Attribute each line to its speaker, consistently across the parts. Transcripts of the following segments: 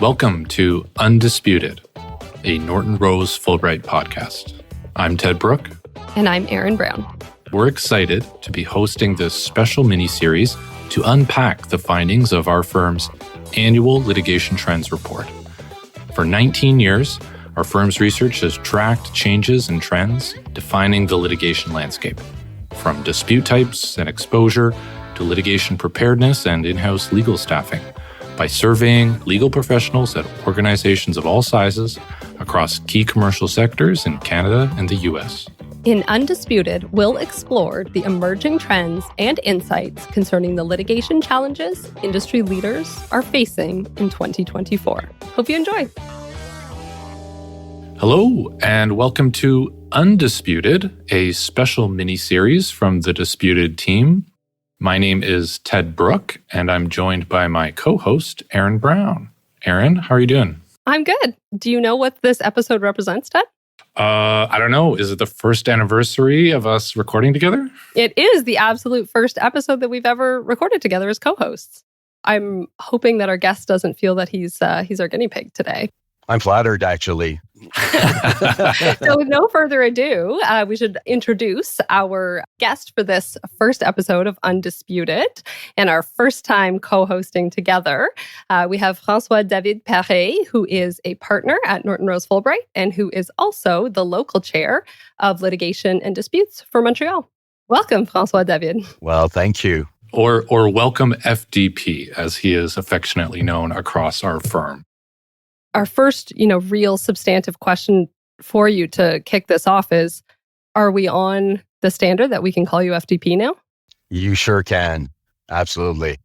Speaker 1: Welcome to Undisputed, a Norton Rose Fulbright podcast. I'm Ted Brook.
Speaker 2: And I'm Erin Brown.
Speaker 1: We're excited to be hosting this special mini-series to unpack the findings of our firm's Annual Litigation Trends Report. For 19 years, our firm's research has tracked changes and trends defining the litigation landscape, from dispute types and exposure to litigation preparedness and in-house legal staffing, by surveying legal professionals at organizations of all sizes across key commercial sectors in Canada and the U.S.
Speaker 2: In Undisputed, we'll explore the emerging trends and insights concerning the litigation challenges industry leaders are facing in 2024. Hope you enjoy.
Speaker 1: Hello, and welcome to Undisputed, a special mini-series from the Disputed team. My name is Ted Brook, and I'm joined by my co-host, Erin Brown. Erin, how are you doing?
Speaker 2: I'm good. Do you know what this episode represents, Ted?
Speaker 1: I don't know. Is it the first anniversary of us recording together?
Speaker 2: It is the absolute first episode that we've ever recorded together as co-hosts. I'm hoping that our guest doesn't feel that he's our guinea pig today.
Speaker 3: I'm flattered, actually.
Speaker 2: So with no further ado, we should introduce our guest for this first episode of Undisputed and our first time co-hosting together. We have François-David Paré, who is a partner at Norton Rose Fulbright and who is also the local chair of Litigation and Disputes for Montreal. Welcome, François-David.
Speaker 3: Well, thank you.
Speaker 1: Or welcome FDP, as he is affectionately known across our firm.
Speaker 2: Our first, real substantive question for you to kick this off is, are we on the standard that we can call you FDP now?
Speaker 3: You sure can. Absolutely.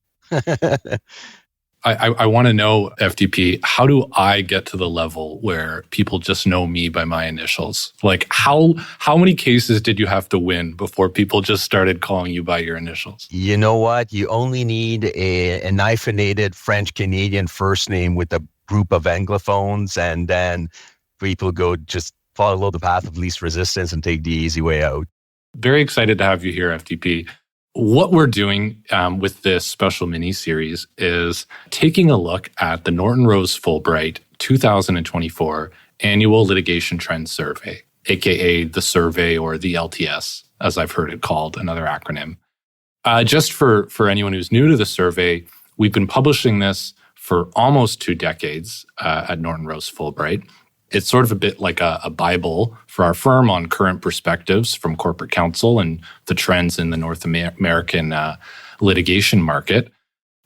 Speaker 1: I want to know, FDP, how do I get to the level where people just know me by my initials? Like, how many cases did you have to win before people just started calling you by your initials?
Speaker 3: You know what? You only need a hyphenated French-Canadian first name with a group of Anglophones, and then people go just follow the path of least resistance and take the easy way out.
Speaker 1: Very excited to have you here, FDP. What we're doing with this special mini-series is taking a look at the Norton Rose Fulbright 2024 Annual Litigation Trends Survey, aka the survey or the LTS, as I've heard it called, another acronym. Just for anyone who's new to the survey, we've been publishing this for almost 2 decades at Norton Rose Fulbright. It's sort of a bit like a Bible for our firm on current perspectives from corporate counsel and the trends in the North American litigation market.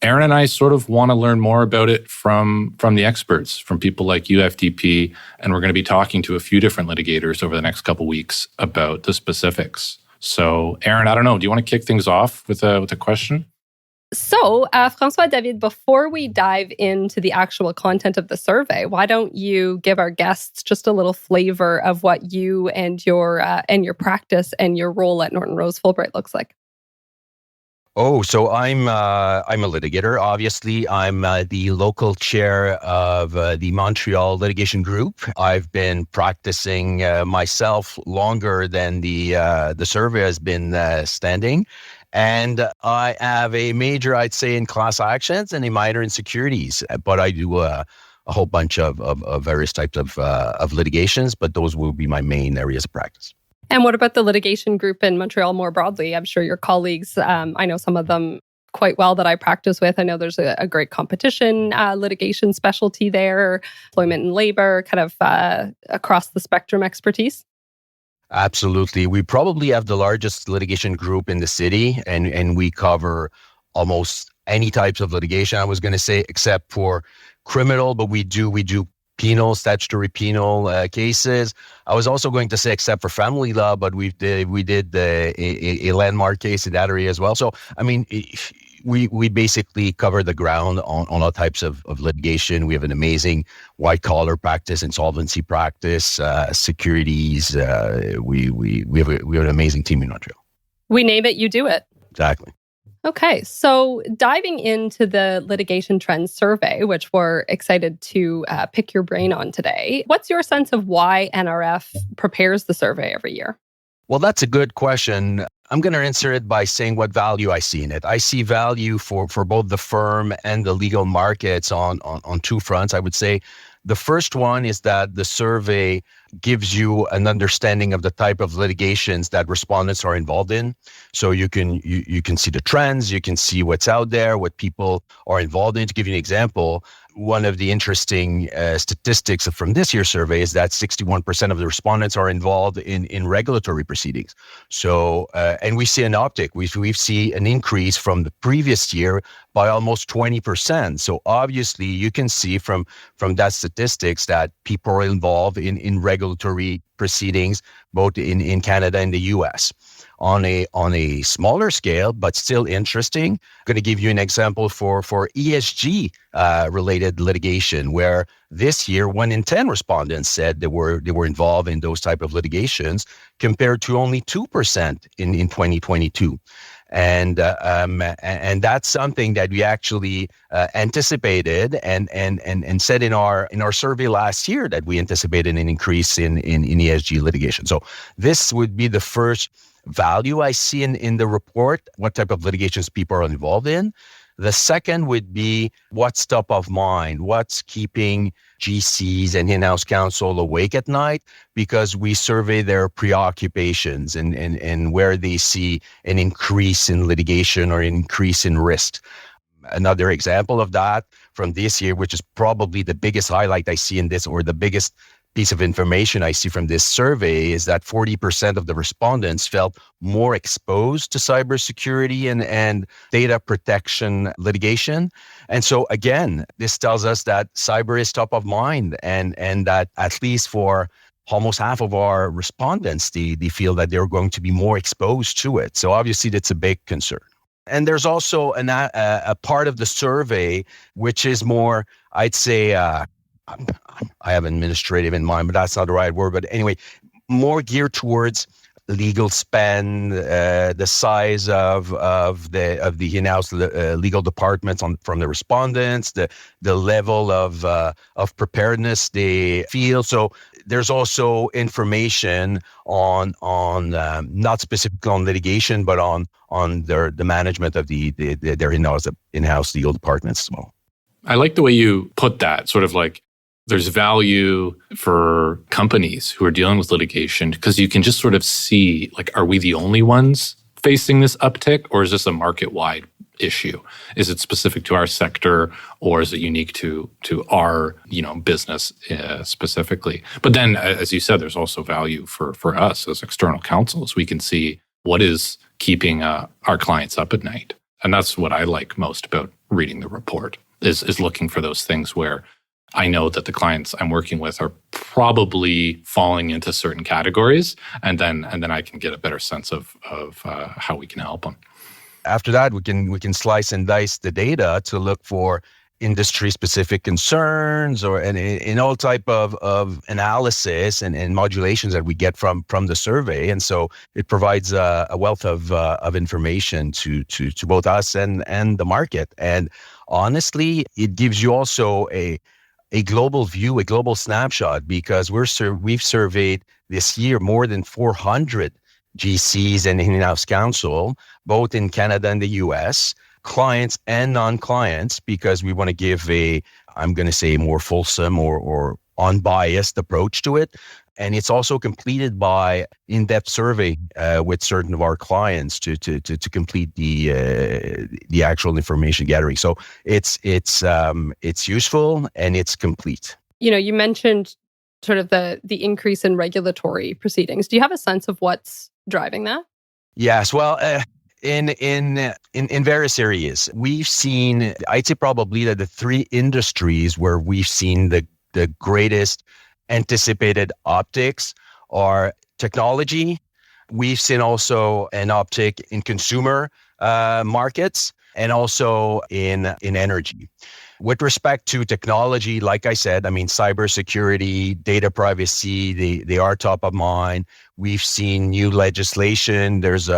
Speaker 1: Erin and I sort of want to learn more about it from the experts, from people like you, FDP, and we're going to be talking to a few different litigators over the next couple of weeks about the specifics. So, Erin, I don't know, do you want to kick things off with a question?
Speaker 2: So, François-David, before we dive into the actual content of the survey, why don't you give our guests just a little flavor of what you and your practice and your role at Norton Rose Fulbright looks like?
Speaker 3: Oh, so I'm a litigator. Obviously, I'm the local chair of the Montreal Litigation Group. I've been practicing myself longer than the survey has been standing. And I have a major, I'd say, in class actions and a minor in securities. But I do a whole bunch of various types of litigations, but those will be my main areas of practice.
Speaker 2: And what about the litigation group in Montreal more broadly? I'm sure your colleagues, I know some of them quite well that I practice with. I know there's a great competition litigation specialty there, employment and labor, kind of across the spectrum expertise.
Speaker 3: Absolutely. We probably have the largest litigation group in the city, and we cover almost any types of litigation, I was going to say, except for criminal, but we do penal, statutory penal cases. I was also going to say except for family law, but we did a landmark case in that area as well. So, I mean, we basically cover the ground on all types of litigation. We have an amazing white collar practice, insolvency practice, securities. We have an amazing team in Montreal.
Speaker 2: We name it, you do it.
Speaker 3: Exactly.
Speaker 2: Okay, so diving into the Litigation Trends Survey, which we're excited to pick your brain on today, what's your sense of why NRF prepares the survey every year?
Speaker 3: Well, that's a good question. I'm going to answer it by saying what value I see in it. I see value for both the firm and the legal markets on two fronts. I would say the first one is that the survey gives you an understanding of the type of litigations that respondents are involved in. So you can see the trends, you can see what's out there, what people are involved in. To give you an example, one of the interesting statistics from this year's survey is that 61% of the respondents are involved in regulatory proceedings. So, and we see an uptick. We see an increase from the previous year by almost 20%. So obviously you can see from that statistics that people are involved in regulatory proceedings, both in Canada and the US. On a smaller scale, but still interesting, I'm going to give you an example for ESG related litigation, where this year 1 in 10 respondents said they were involved in those type of litigations, compared to only 2% in 2022. And that's something that we actually anticipated and said in our survey last year that we anticipated an increase in ESG litigation. So this would be the first value I see in the report, what type of litigations people are involved in. The second would be what's top of mind, what's keeping GCs and in-house counsel awake at night, because we survey their preoccupations and where they see an increase in litigation or an increase in risk. Another example of that from this year, which is probably the biggest highlight I see in this, or the biggest piece of information I see from this survey, is that 40% of the respondents felt more exposed to cybersecurity and data protection litigation. And so again, this tells us that cyber is top of mind, and that at least for almost half of our respondents, they feel that they're going to be more exposed to it. So obviously that's a big concern. And there's also a part of the survey which is more, I'd say, I have administrative in mind, but that's not the right word. But anyway, more geared towards legal spend, the size of the in-house legal departments from the respondents, the level of preparedness they feel. So there's also information on not specifically on litigation, but on the management of their in-house legal departments as well.
Speaker 1: I like the way you put that, sort of like there's value for companies who are dealing with litigation, because you can just sort of see, like, are we the only ones facing this uptick, or is this a market-wide issue? Is it specific to our sector, or is it unique to our business specifically? But then, as you said, there's also value for us as external counsels. We can see what is keeping our clients up at night, and that's what I like most about reading the report. Is looking for those things where I know that the clients I'm working with are probably falling into certain categories, and then I can get a better sense of how we can help them.
Speaker 3: After that, we can slice and dice the data to look for industry-specific concerns or in all type of analysis and modulations that we get from the survey. And so it provides a wealth of information to both us and the market. And honestly, it gives you also a global view, a global snapshot, because we've surveyed this year more than 400 GCs and in-house counsel, both in Canada and the US, clients and non-clients, because we want to give I'm going to say, more fulsome or unbiased approach to it. And it's also completed by in-depth survey with certain of our clients to complete the actual information gathering. So it's useful and it's complete.
Speaker 2: You mentioned sort of the increase in regulatory proceedings. Do you have a sense of what's driving that?
Speaker 3: Yes. Well, in various areas, we've seen, I'd say probably that the three industries where we've seen the greatest anticipated optics are technology. We've seen also an uptick in consumer markets and also in energy. With respect to technology, like I said, cybersecurity, data privacy, they are top of mind. We've seen new legislation. There's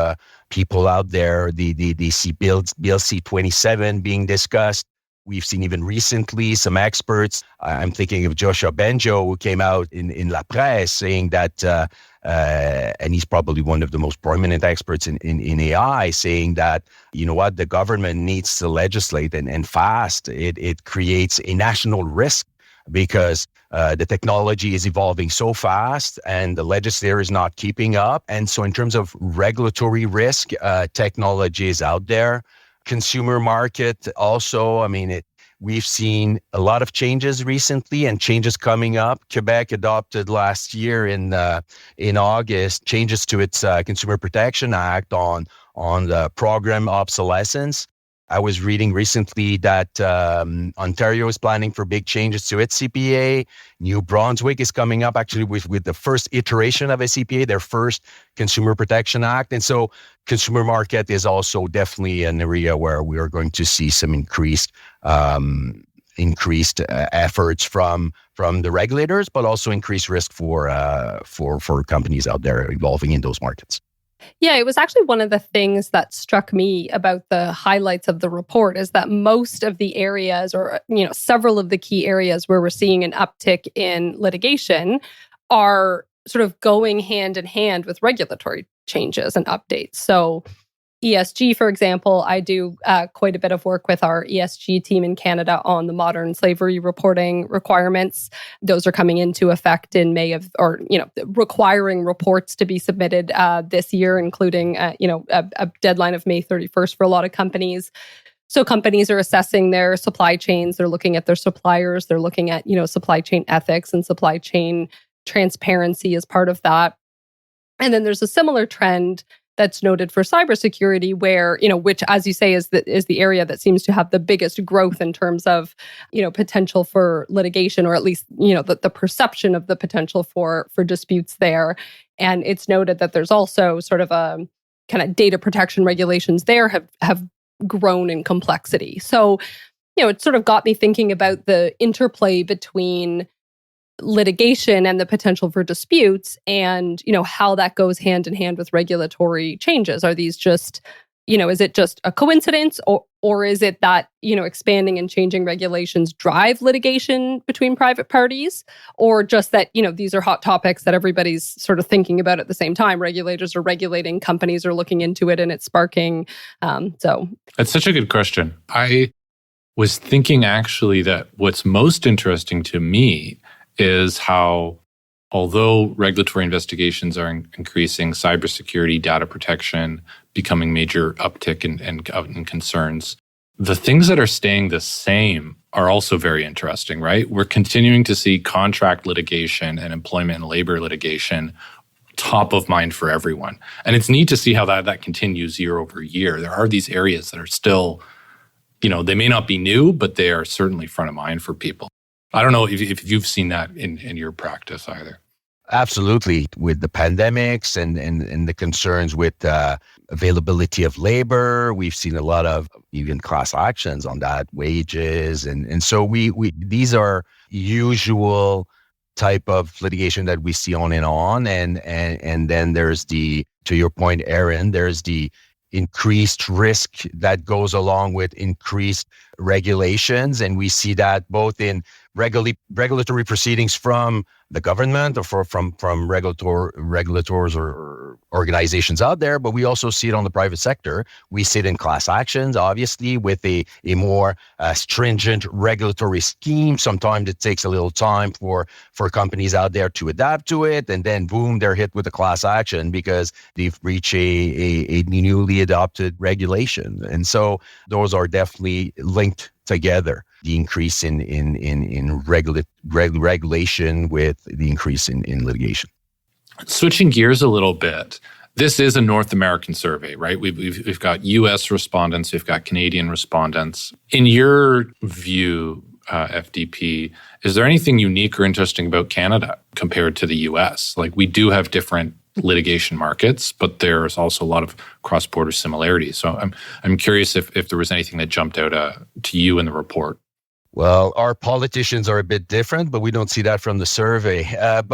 Speaker 3: people out there, the BLC 27 being discussed. We've seen even recently some experts, I'm thinking of Joshua Benjo, who came out in La Presse saying that, and he's probably one of the most prominent experts in AI, saying that, you know what, the government needs to legislate and fast. It creates a national risk because the technology is evolving so fast and the legislator is not keeping up. And so in terms of regulatory risk, technology is out there. Consumer market also, we've seen a lot of changes recently and changes coming up. Quebec adopted last year in August changes to its Consumer Protection Act on the program obsolescence. I was reading recently that Ontario is planning for big changes to its CPA. New Brunswick is coming up actually with the first iteration of a CPA, their first Consumer Protection Act. And so consumer market is also definitely an area where we are going to see some increased efforts from the regulators, but also increased risk for companies out there evolving in those markets.
Speaker 2: Yeah, it was actually one of the things that struck me about the highlights of the report is that most of the areas, or several of the key areas where we're seeing an uptick in litigation are sort of going hand in hand with regulatory changes and updates. So ESG, for example, I do quite a bit of work with our ESG team in Canada on the modern slavery reporting requirements. Those are coming into effect in May requiring reports to be submitted this year, including a deadline of May 31st for a lot of companies. So companies are assessing their supply chains. They're looking at their suppliers. They're looking at supply chain ethics and supply chain transparency as part of that. And then there's a similar trend that's noted for cybersecurity, where, which, as you say, is the area that seems to have the biggest growth in terms of, potential for litigation, or at least, the perception of the potential for disputes there. And it's noted that there's also sort of a kind of data protection regulations there have grown in complexity. So, it sort of got me thinking about the interplay between litigation and the potential for disputes, and how that goes hand in hand with regulatory changes. Are these just is it just a coincidence, or is it that expanding and changing regulations drive litigation between private parties, or just that these are hot topics that everybody's sort of thinking about at the same time? Regulators are regulating, companies are looking into it, and it's sparking. So
Speaker 1: that's such a good question. I was thinking actually that what's most interesting to me is how, although regulatory investigations are increasing, cybersecurity, data protection becoming major uptick in concerns, the things that are staying the same are also very interesting, right? We're continuing to see contract litigation and employment and labor litigation top of mind for everyone. And it's neat to see how that continues year over year. There are these areas that are still, they may not be new, but they are certainly front of mind for people. I don't know if you've seen that in your practice either.
Speaker 3: Absolutely. With the pandemics and the concerns with availability of labor, we've seen a lot of even class actions on that, wages. And so we these are usual type of litigation that we see on. And then there's to your point, Erin, there's the increased risk that goes along with increased regulations. And we see that both in regulatory proceedings from the government or from regulators or organizations out there, but we also see it on the private sector. We see it in class actions, obviously, with a more stringent regulatory scheme. Sometimes it takes a little time for companies out there to adapt to it, and then boom, they're hit with a class action because they've reached a newly adopted regulation. And so those are definitely linked together. The increase in regulation with the increase in litigation.
Speaker 1: Switching gears a little bit, this is a North American survey, right? We've got U.S. respondents, we've got Canadian respondents. In your view, FDP, is there anything unique or interesting about Canada compared to the U.S.? Like, we do have different litigation markets, but there's also a lot of cross-border similarities. So I'm curious if there was anything that jumped out to you in the report.
Speaker 3: Well, our politicians are a bit different, but we don't see that from the survey. From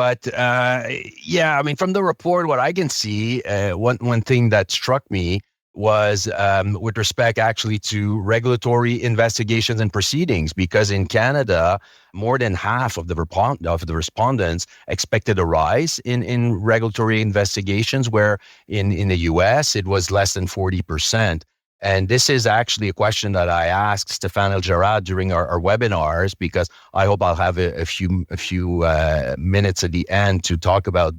Speaker 3: the report, what I can see, one thing that struck me was with respect actually to regulatory investigations and proceedings, because in Canada, more than half of the respondents expected a rise in regulatory investigations, where in the US, it was less than 40%. And this is actually a question that I asked Stéphane Elgerad during our webinars, because I hope I'll have a few minutes at the end to talk about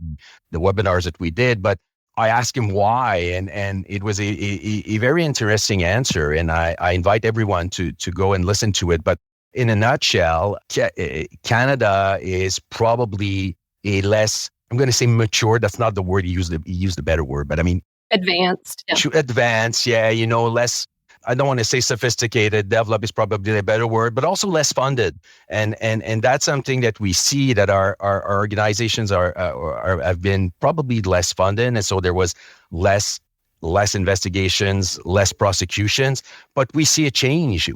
Speaker 3: the webinars that we did. But I asked him why, and it was a very interesting answer. And I invite everyone to go and listen to it. But in a nutshell, Canada is probably a less, I'm going to say mature. That's not the word he used. He used a better word, but I mean,
Speaker 2: advanced.
Speaker 3: Advanced, yeah, less, I don't want to say sophisticated, develop is probably a better word, but also less funded. And that's something that we see, that our organizations have been probably less funded. And so there was less investigations, less prosecutions, but we see a change.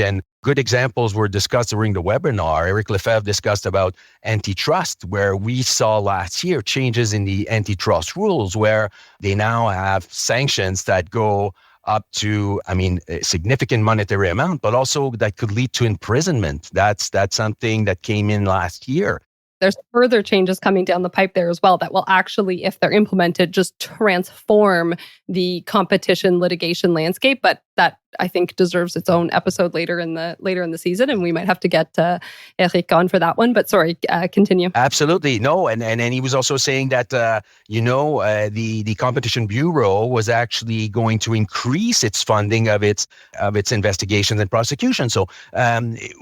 Speaker 3: And good examples were discussed during the webinar. Eric Lefebvre discussed about antitrust, where we saw last year changes in the antitrust rules, where they now have sanctions that go up to, a significant monetary amount, but also that could lead to imprisonment. That's something that came in last year.
Speaker 2: There's further changes coming down the pipe there as well that will actually, if they're implemented, just transform the competition litigation landscape. But that, I think, deserves its own episode later in the season, and we might have to get Eric on for that one. But sorry, continue.
Speaker 3: Absolutely. No, and he was also saying that the Competition Bureau was actually going to increase its funding of its investigations and prosecution. So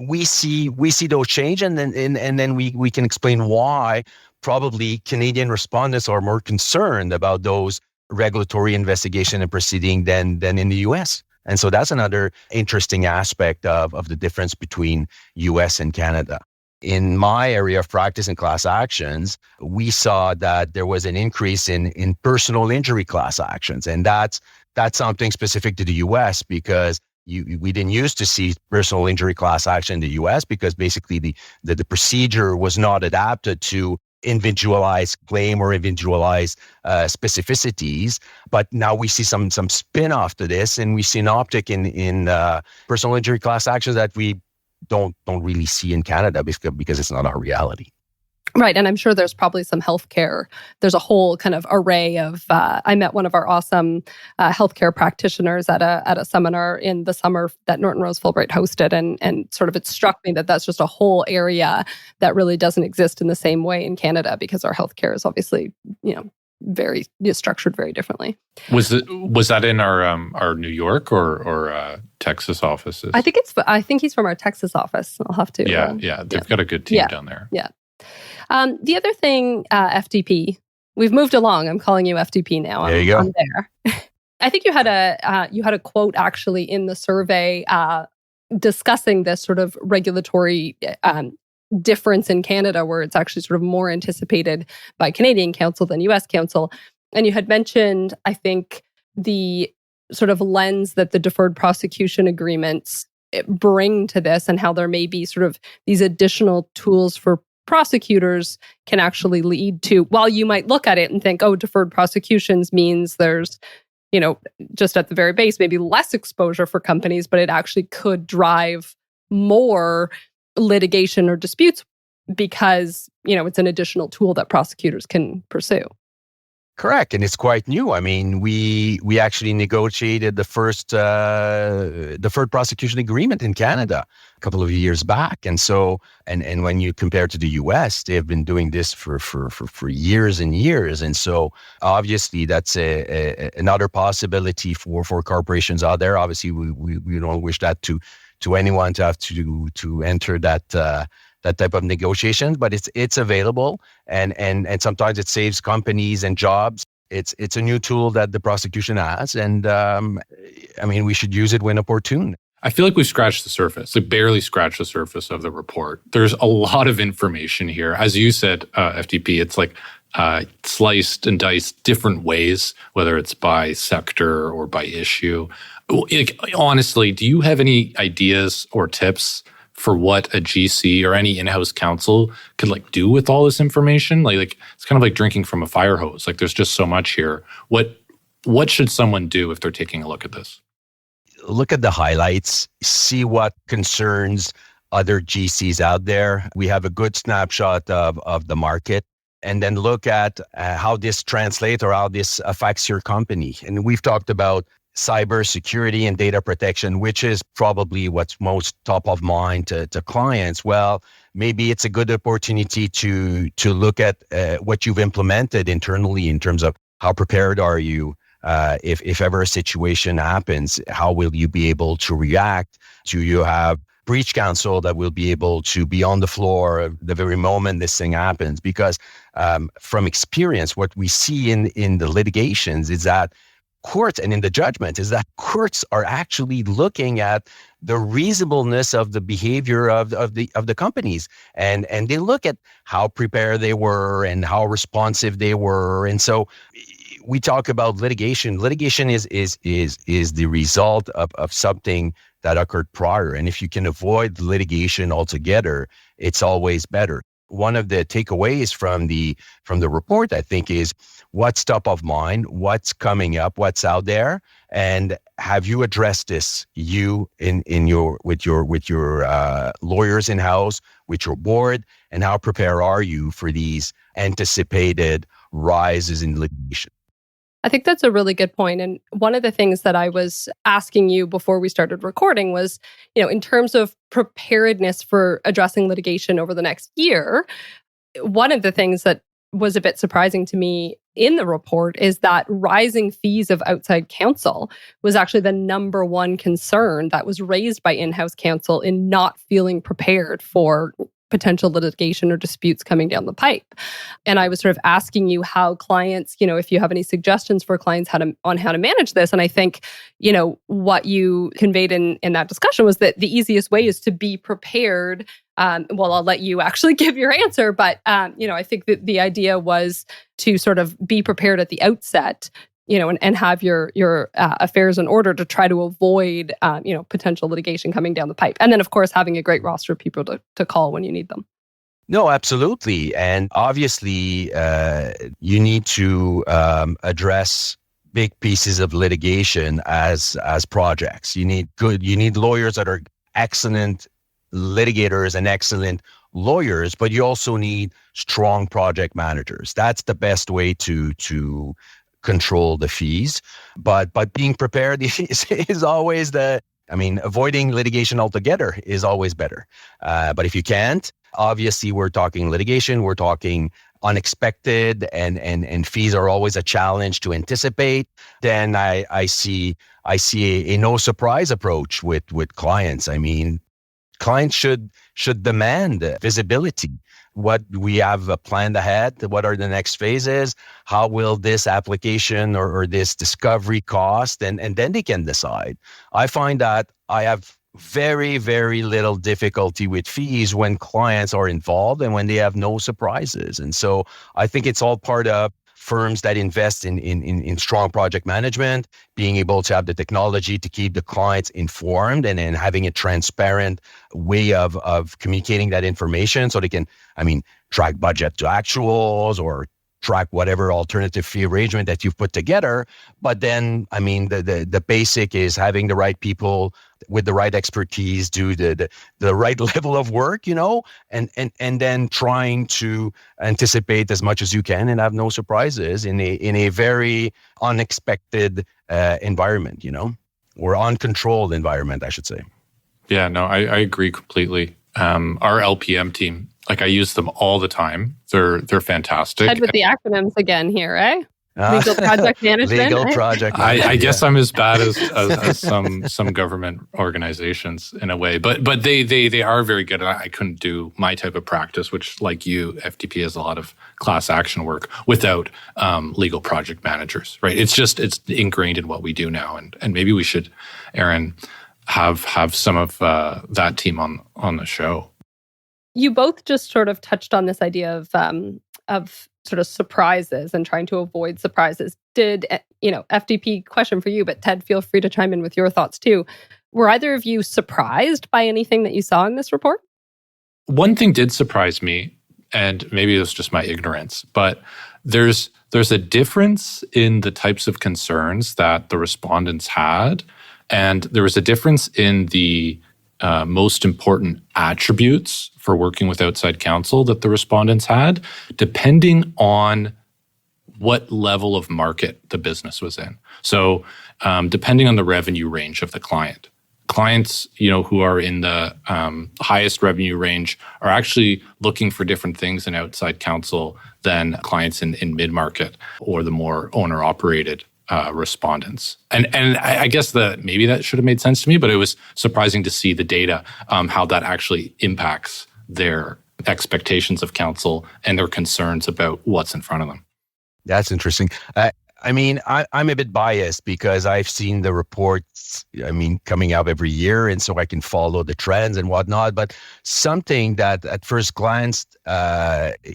Speaker 3: we see those change, and then we can explain why probably Canadian respondents are more concerned about those regulatory investigation and proceeding than in the US. And so that's another interesting aspect of the difference between US and Canada. In my area of practice in class actions, we saw that there was an increase in personal injury class actions. And that's something specific to the US, because we didn't used to see personal injury class action in the US, because basically the procedure was not adapted to individualized claim or individualized specificities. But now we see some spin-off to this, and we see an uptick in personal injury class actions that we don't really see in Canada, because it's not our reality.
Speaker 2: Right. And I'm sure there's probably some healthcare. There's a whole kind of array of, I met one of our awesome healthcare practitioners at a seminar in the summer that Norton Rose Fulbright hosted. And sort of it struck me that that's just a whole area that really doesn't exist in the same way in Canada, because our healthcare is obviously, very structured very differently.
Speaker 1: Was that in our New York or Texas offices?
Speaker 2: I think he's from our Texas office. I'll have to.
Speaker 1: Yeah. They've got a good team down there.
Speaker 2: Yeah. The other thing, FDP, we've moved along. I'm calling you FDP now.
Speaker 3: There you go.
Speaker 2: I'm there. I think you had a quote actually in the survey discussing this sort of regulatory difference in Canada, where it's actually sort of more anticipated by Canadian counsel than US counsel. And you had mentioned, I think, the sort of lens that the deferred prosecution agreements bring to this, and how there may be sort of these additional tools for prosecutors can actually lead to, while you might look at it and think, oh, deferred prosecutions means there's, just at the very base, maybe less exposure for companies, but it actually could drive more litigation or disputes, because, it's an additional tool that prosecutors can pursue.
Speaker 3: Correct. And it's quite new. I mean, we actually negotiated the first deferred prosecution agreement in Canada a couple of years back. And so, and when you compare to the US, they have been doing this for years and years. And so obviously that's another possibility for corporations out there. Obviously, we don't wish that to anyone to have to enter that type of negotiation, but it's available, and sometimes it saves companies and jobs. It's a new tool that the prosecution has, and we should use it when opportune.
Speaker 1: I feel like we've scratched the surface, barely scratched the surface of the report. There's a lot of information here. As you said, FDP, it's like sliced and diced different ways, whether it's by sector or by issue. Honestly, do you have any ideas or tips for what a GC or any in-house counsel could do with all this information? Like it's kind of like drinking from a fire hose. There's just so much here. What What should someone do if they're taking a look at this?
Speaker 3: Look at the highlights, see what concerns other GCs out there. We have a good snapshot of the market, and then look at how this translates or how this affects your company. And we've talked about cybersecurity and data protection, which is probably what's most top of mind to clients. Well, maybe it's a good opportunity to look at what you've implemented internally in terms of how prepared are you. If ever a situation happens, how will you be able to react? Do you have breach counsel that will be able to be on the floor the very moment this thing happens? Because from experience, what we see in the litigations is that courts and in the judgment is that courts are actually looking at the reasonableness of the behavior of the companies, and they look at how prepared they were and how responsive they were. And so we talk about litigation. Litigation is the result of something that occurred prior. And if you can avoid litigation altogether, it's always better. One of the takeaways from the report, I think, is what's top of mind, what's coming up, what's out there, and have you addressed this with your lawyers in house, with your board, and how prepared are you for these anticipated rises in litigation?
Speaker 2: I think that's a really good point. And one of the things that I was asking you before we started recording was, in terms of preparedness for addressing litigation over the next year, one of the things that was a bit surprising to me in the report is that rising fees of outside counsel was actually the number one concern that was raised by in-house counsel in not feeling prepared for potential litigation or disputes coming down the pipe. And I was sort of asking you how clients, if you have any suggestions for clients on how to manage this. And I think, what you conveyed in that discussion was that the easiest way is to be prepared. Well, I'll let you actually give your answer. But, I think that the idea was to sort of be prepared at the outset, and have your affairs in order to try to avoid, potential litigation coming down the pipe. And then, of course, having a great roster of people to call when you need them.
Speaker 3: No, absolutely. And obviously, you need to address big pieces of litigation as projects. You need lawyers that are excellent litigators and excellent lawyers, but you also need strong project managers. That's the best way to control the fees, but being prepared is always avoiding litigation altogether is always better. But if you can't, obviously we're talking litigation, we're talking unexpected, and fees are always a challenge to anticipate. Then I see a no surprise approach with clients. I mean, clients should demand visibility. What we have planned ahead, what are the next phases, how will this application or this discovery cost, and then they can decide. I find that I have very, very little difficulty with fees when clients are involved and when they have no surprises. And so I think it's all part of firms that invest in strong project management, being able to have the technology to keep the clients informed and having a transparent way of communicating that information so they can, track budget to actuals or track whatever alternative fee arrangement that you've put together. But then, the basic is having the right people with the right expertise do the right level of work, and then trying to anticipate as much as you can and have no surprises in a very unexpected environment, or uncontrolled environment, I should say.
Speaker 1: Yeah, no, I agree completely. Our LPM team, I use them all the time. They're fantastic.
Speaker 2: Head with the acronyms again here, eh? Legal project management.
Speaker 3: Legal project management.
Speaker 1: I guess I'm as bad as some government organizations in a way, but they are very good. I couldn't do my type of practice, which, like you, FTP has a lot of class action work without legal project managers, right? It's ingrained in what we do now, and maybe we should, Erin, have some of that team on the show.
Speaker 2: You both just sort of touched on this idea of sort of surprises and trying to avoid surprises. Did, FDP, question for you, but Ted, feel free to chime in with your thoughts too. Were either of you surprised by anything that you saw in this report?
Speaker 1: One thing did surprise me, and maybe it was just my ignorance, but there's a difference in the types of concerns that the respondents had, and there was a difference in the most important attributes for working with outside counsel that the respondents had, depending on what level of market the business was in. So depending on the revenue range of the client. Clients, who are in the highest revenue range are actually looking for different things in outside counsel than clients in mid-market or the more owner-operated respondents. And I guess maybe that should have made sense to me, but it was surprising to see the data, how that actually impacts their expectations of counsel and their concerns about what's in front of them.
Speaker 3: That's interesting. I'm a bit biased because I've seen the reports, coming out every year, and so I can follow the trends and whatnot. But something that at first glance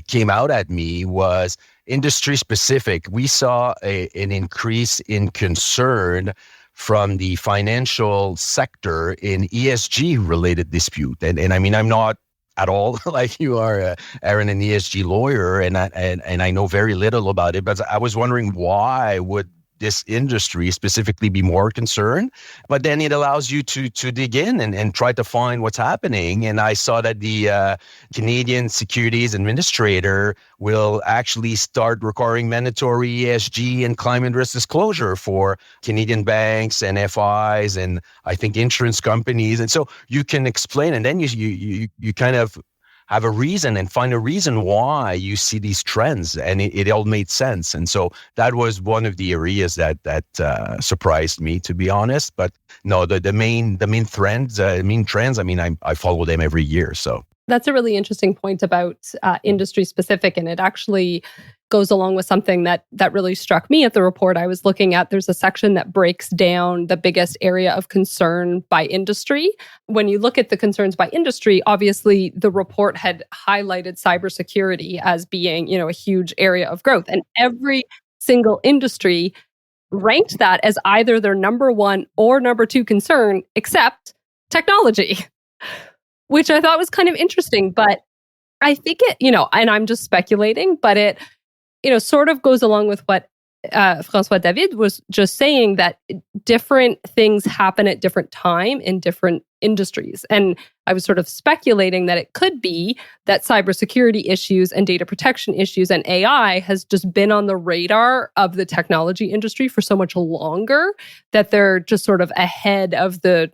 Speaker 3: came out at me was industry specific. We saw an increase in concern from the financial sector in ESG related dispute. And I'm not at all like you are, Erin, an ESG lawyer, and I know very little about it, but I was wondering, why would this industry specifically be more concerned? But then it allows you to dig in and try to find what's happening. And I saw that the Canadian Securities Administrator will actually start requiring mandatory ESG and climate risk disclosure for Canadian banks and FIs and I think insurance companies. And so you can explain, and then you kind of have a reason and find a reason why you see these trends, and it all made sense. And so that was one of the areas that surprised me, to be honest. But no, the main trends. I follow them every year. So
Speaker 2: that's a really interesting point about industry specific, and it actually goes along with something that really struck me at the report I was looking at. There's a section that breaks down the biggest area of concern by industry. When you look at the concerns by industry, obviously the report had highlighted cybersecurity as being, a huge area of growth. And every single industry ranked that as either their number one or number two concern, except technology, which I thought was kind of interesting. But I think it, and I'm just speculating, but it, sort of goes along with what François-David was just saying, that different things happen at different time in different industries. And I was sort of speculating that it could be that cybersecurity issues and data protection issues and AI has just been on the radar of the technology industry for so much longer that they're just sort of ahead of the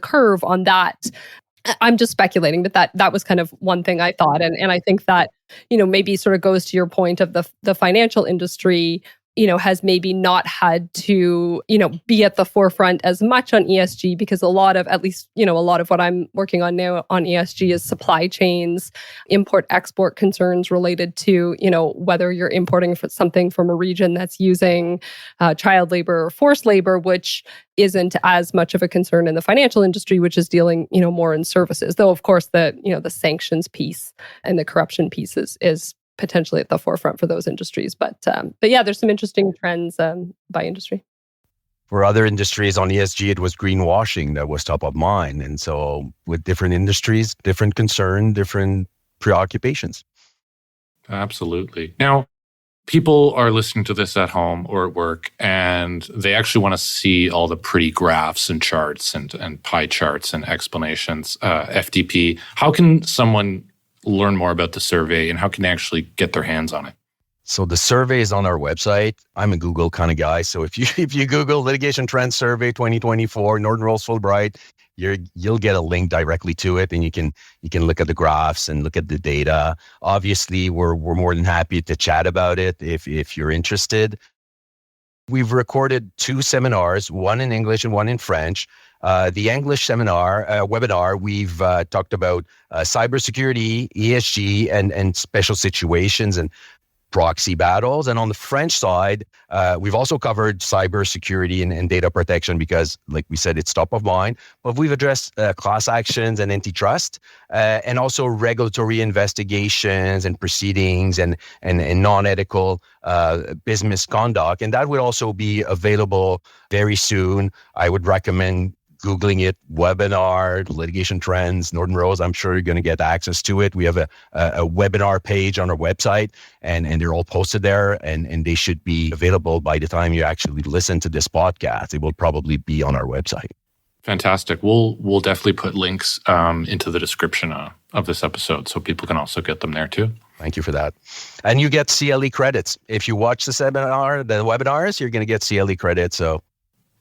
Speaker 2: curve on that. I'm just speculating, but that was kind of one thing I thought. And I think that, maybe sort of goes to your point of the financial industry, has maybe not had to, be at the forefront as much on ESG, because a lot of what I'm working on now on ESG is supply chains, import-export concerns related to, whether you're importing something from a region that's using child labor or forced labor, which isn't as much of a concern in the financial industry, which is dealing, more in services. Though, of course, the sanctions piece and the corruption piece is potentially at the forefront for those industries. But yeah, there's some interesting trends by industry.
Speaker 3: For other industries on ESG, it was greenwashing that was top of mind. And so with different industries, different concern, different preoccupations.
Speaker 1: Absolutely. Now, people are listening to this at home or at work, and they actually want to see all the pretty graphs and charts and pie charts and explanations. FDP, how can someone learn more about the survey, and how can they actually get their hands on it?
Speaker 3: So the survey is on our website. I'm a Google kind of guy. So if you Google Litigation Trends Survey 2024, Norton Rose Fulbright, you'll get a link directly to it, and you can look at the graphs and look at the data. Obviously, we're more than happy to chat about it if you're interested. We've recorded 2 seminars, one in English and one in French. The English webinar, we've talked about cybersecurity, ESG, and special situations and proxy battles. And on the French side, we've also covered cybersecurity and data protection because, like we said, it's top of mind. But we've addressed class actions and antitrust, and also regulatory investigations and proceedings and non-ethical business conduct. And that will also be available very soon. I would recommend Googling it, webinar, litigation trends, Norton Rose, I'm sure you're going to get access to it. We have a webinar page on our website, and they're all posted there, and they should be available by the time you actually listen to this podcast. It will probably be on our website.
Speaker 1: Fantastic. We'll definitely put links into the description of this episode so people can also get them there too.
Speaker 3: Thank you for that. And you get CLE credits. If you watch the webinars, you're going to get CLE credits. So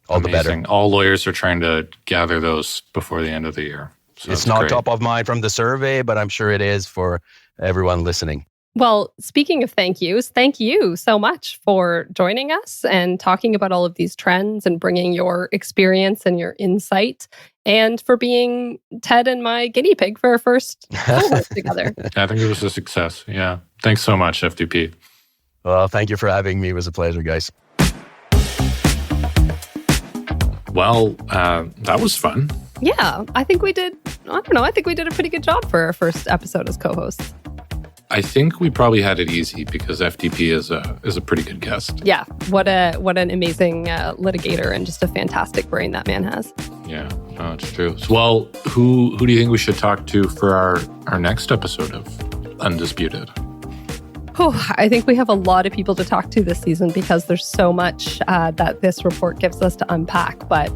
Speaker 3: all
Speaker 1: Amazing.
Speaker 3: The better.
Speaker 1: All lawyers are trying to gather those before the end of the year. So
Speaker 3: it's not
Speaker 1: great.
Speaker 3: Top of mind from the survey, but I'm sure it is for everyone listening.
Speaker 2: Well, speaking of thank yous, thank you so much for joining us and talking about all of these trends and bringing your experience and your insight, and for being Ted and my guinea pig for our first co-host together.
Speaker 1: I think it was a success. Yeah. Thanks so much, FDP.
Speaker 3: Well, thank you for having me. It was a pleasure, guys.
Speaker 1: Well, that was fun.
Speaker 2: Yeah, I think we did a pretty good job for our first episode as co-hosts.
Speaker 1: I think we probably had it easy because FDP is a pretty good guest.
Speaker 2: Yeah, what an amazing litigator and just a fantastic brain that man has.
Speaker 1: Yeah, no, it's true. So, well, who do you think we should talk to for our next episode of Undisputed?
Speaker 2: I think we have a lot of people to talk to this season because there's so much that this report gives us to unpack. But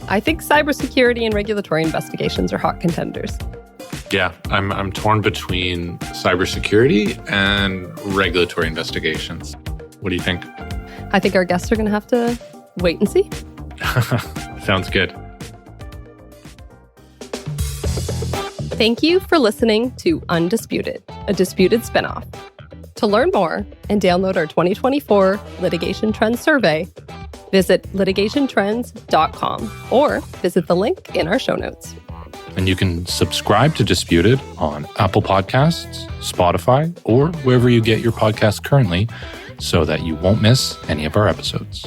Speaker 2: I think cybersecurity and regulatory investigations are hot contenders.
Speaker 1: Yeah, I'm torn between cybersecurity and regulatory investigations. What do you think?
Speaker 2: I think our guests are going to have to wait and see.
Speaker 1: Sounds good.
Speaker 2: Thank you for listening to Undisputed, a Disputed spinoff. To learn more and download our 2024 Litigation Trends Survey, visit litigationtrends.com or visit the link in our show notes.
Speaker 1: And you can subscribe to Disputed on Apple Podcasts, Spotify, or wherever you get your podcasts currently so that you won't miss any of our episodes.